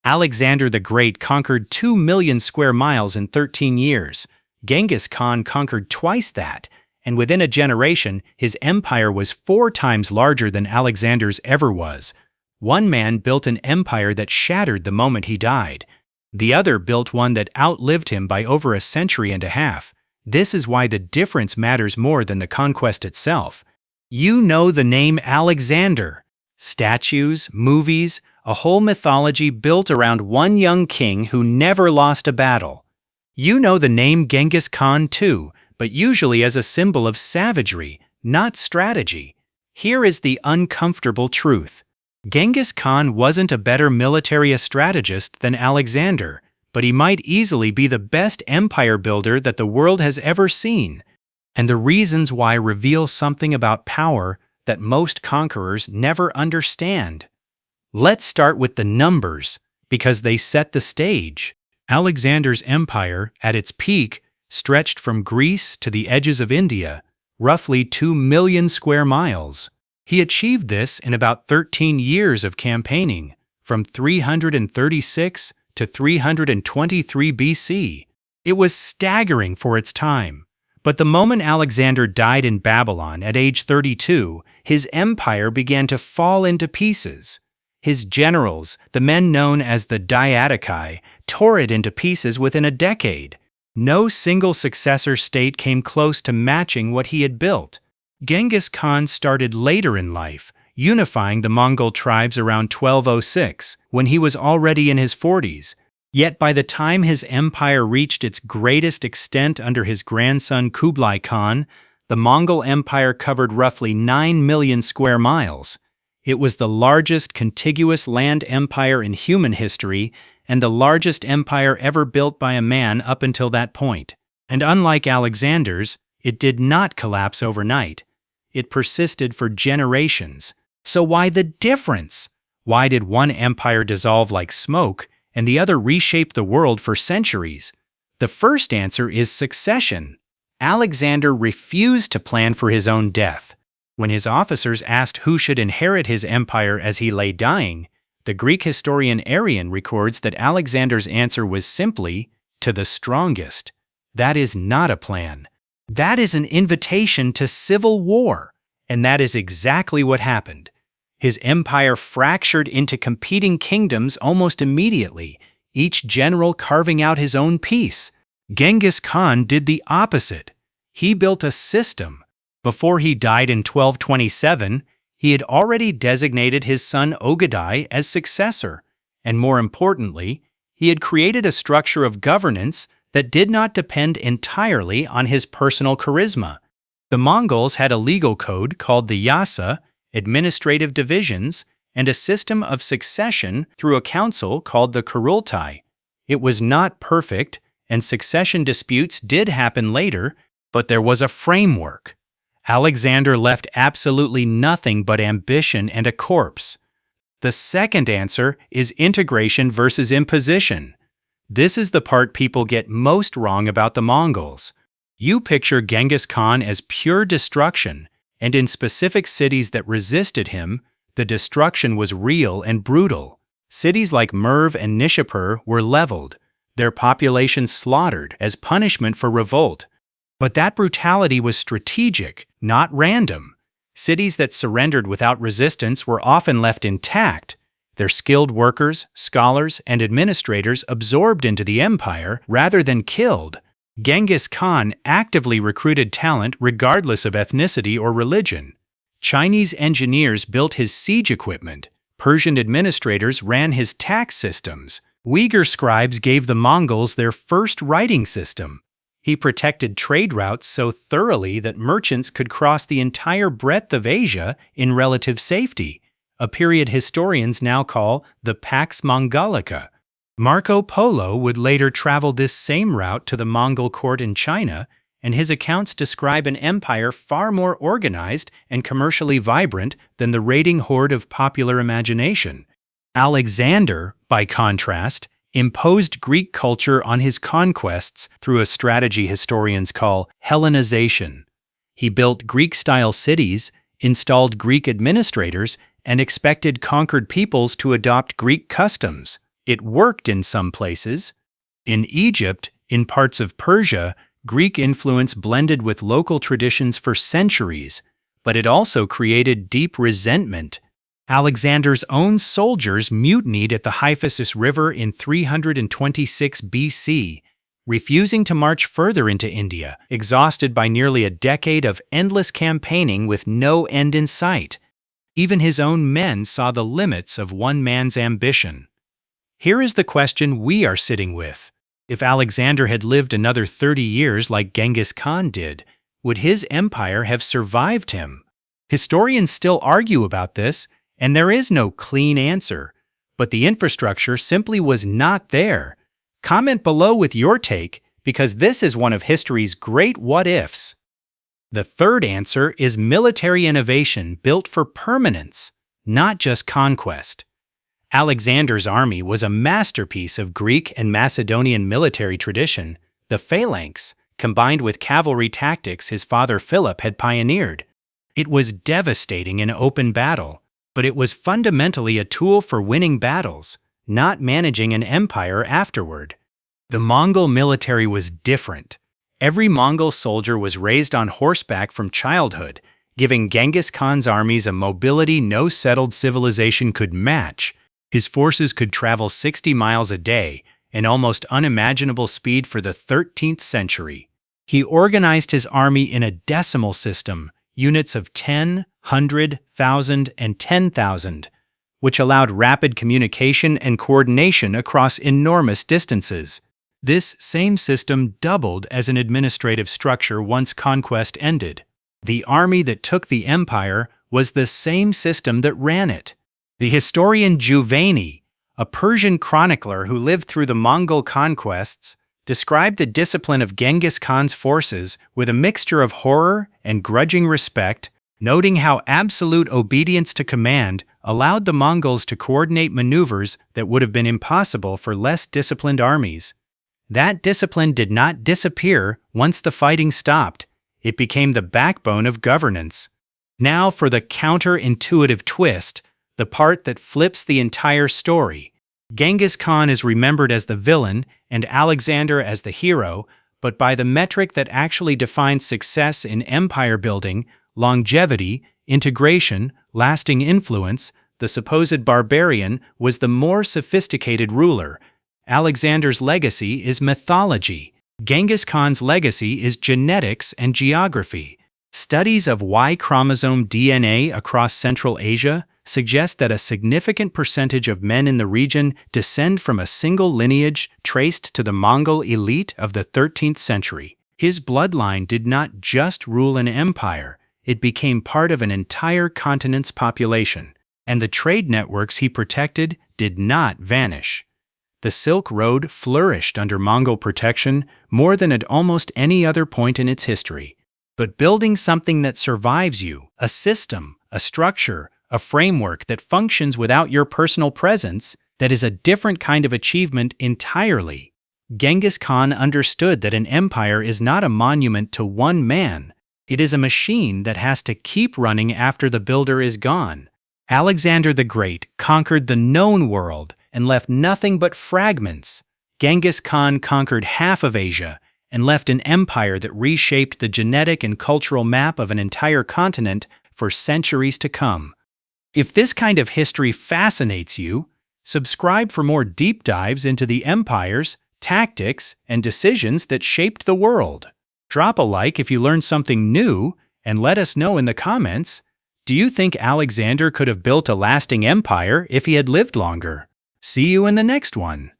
Alexander the Great conquered 2 million square miles in 13 years. Genghis Khan conquered twice that, and within a generation, his empire was 4 times larger than Alexander's ever was. One man built an empire that shattered the moment he died. The other built one that outlived him by over a century and a half. This is why the difference matters more than the conquest itself. You know the name Alexander. Statues, movies, a whole mythology built around one young king who never lost a battle. You know the name Genghis Khan too, but usually as a symbol of savagery, not strategy. Here is the uncomfortable truth. Genghis Khan wasn't a better military strategist than Alexander, but he might easily be the best empire builder that the world has ever seen. And the reasons why reveal something about power that most conquerors never understand. Let's start with the numbers, because they set the stage. Alexander's empire, at its peak, stretched from Greece to the edges of India, roughly 2 million square miles. He achieved this in about 13 years of campaigning, from 336 to 323 BC. It was staggering for its time. But the moment Alexander died in Babylon at age 32, his empire began to fall into pieces. His generals, the men known as the Diadochi, tore it into pieces within a decade. No single successor state came close to matching what he had built. Genghis Khan started later in life, unifying the Mongol tribes around 1206, when he was already in his 40s. Yet by the time his empire reached its greatest extent under his grandson Kublai Khan, the Mongol Empire covered roughly 9 million square miles. It was the largest contiguous land empire in human history and the largest empire ever built by a man up until that point. And unlike Alexander's, it did not collapse overnight. It persisted for generations. So why the difference? Why did one empire dissolve like smoke and the other reshape the world for centuries? The first answer is succession. Alexander refused to plan for his own death. When his officers asked who should inherit his empire as he lay dying, the Greek historian Arrian records that Alexander's answer was simply, "To the strongest." That is not a plan. That is an invitation to civil war. And that is exactly what happened. His empire fractured into competing kingdoms almost immediately, each general carving out his own piece. Genghis Khan did the opposite. He built a system. Before he died in 1227, he had already designated his son Ogadai as successor, and more importantly, he had created a structure of governance that did not depend entirely on his personal charisma. The Mongols had a legal code called the Yasa, administrative divisions, and a system of succession through a council called the Kurultai. It was not perfect, and succession disputes did happen later, but there was a framework. Alexander left absolutely nothing but ambition and a corpse. The second answer is integration versus imposition. This is the part people get most wrong about the Mongols. You picture Genghis Khan as pure destruction, and in specific cities that resisted him, the destruction was real and brutal. Cities like Merv and Nishapur were leveled, their population slaughtered as punishment for revolt. But that brutality was strategic, not random. Cities that surrendered without resistance were often left intact, their skilled workers, scholars, and administrators absorbed into the empire rather than killed. Genghis Khan actively recruited talent regardless of ethnicity or religion. Chinese engineers built his siege equipment. Persian administrators ran his tax systems. Uyghur scribes gave the Mongols their first writing system. He protected trade routes so thoroughly that merchants could cross the entire breadth of Asia in relative safety, a period historians now call the Pax Mongolica. Marco Polo would later travel this same route to the Mongol court in China, and his accounts describe an empire far more organized and commercially vibrant than the raiding horde of popular imagination. Alexander, by contrast, imposed Greek culture on his conquests through a strategy historians call Hellenization. He built Greek-style cities, installed Greek administrators, and expected conquered peoples to adopt Greek customs. It worked in some places. In Egypt, in parts of Persia, Greek influence blended with local traditions for centuries, but it also created deep resentment. Alexander's own soldiers mutinied at the Hyphasis River in 326 BC, refusing to march further into India, exhausted by nearly a decade of endless campaigning with no end in sight. Even his own men saw the limits of one man's ambition. Here is the question we are sitting with. If Alexander had lived another 30 years like Genghis Khan did, would his empire have survived him? Historians still argue about this, and there is no clean answer. But the infrastructure simply was not there. Comment below with your take, because this is one of history's great what-ifs. The third answer is military innovation built for permanence, not just conquest. Alexander's army was a masterpiece of Greek and Macedonian military tradition, the phalanx, combined with cavalry tactics his father Philip had pioneered. It was devastating in open battle, but it was fundamentally a tool for winning battles, not managing an empire afterward. The Mongol military was different. Every Mongol soldier was raised on horseback from childhood, giving Genghis Khan's armies a mobility no settled civilization could match. His forces could travel 60 miles a day, an almost unimaginable speed for the 13th century. He organized his army in a decimal system, units of 10, 100, 1,000, and 10,000, which allowed rapid communication and coordination across enormous distances. This same system doubled as an administrative structure once conquest ended. The army that took the empire was the same system that ran it. The historian Juvayni, a Persian chronicler who lived through the Mongol conquests, described the discipline of Genghis Khan's forces with a mixture of horror and grudging respect, noting how absolute obedience to command allowed the Mongols to coordinate maneuvers that would have been impossible for less disciplined armies. That discipline did not disappear once the fighting stopped. It became the backbone of governance. Now for the counterintuitive twist, the part that flips the entire story. Genghis Khan is remembered as the villain and Alexander as the hero, but by the metric that actually defines success in empire building, longevity, integration, lasting influence, the supposed barbarian was the more sophisticated ruler. Alexander's legacy is mythology. Genghis Khan's legacy is genetics and geography. Studies of Y chromosome DNA across Central Asia suggest that a significant percentage of men in the region descend from a single lineage traced to the Mongol elite of the 13th century. His bloodline did not just rule an empire, it became part of an entire continent's population, and the trade networks he protected did not vanish. The Silk Road flourished under Mongol protection more than at almost any other point in its history. But building something that survives you, a system, a structure, a framework that functions without your personal presence, that is a different kind of achievement entirely. Genghis Khan understood that an empire is not a monument to one man. It is a machine that has to keep running after the builder is gone. Alexander the Great conquered the known world and left nothing but fragments. Genghis Khan conquered half of Asia and left an empire that reshaped the genetic and cultural map of an entire continent for centuries to come. If this kind of history fascinates you, subscribe for more deep dives into the empires, tactics, and decisions that shaped the world. Drop a like if you learned something new, and let us know in the comments, do you think Alexander could have built a lasting empire if he had lived longer? See you in the next one.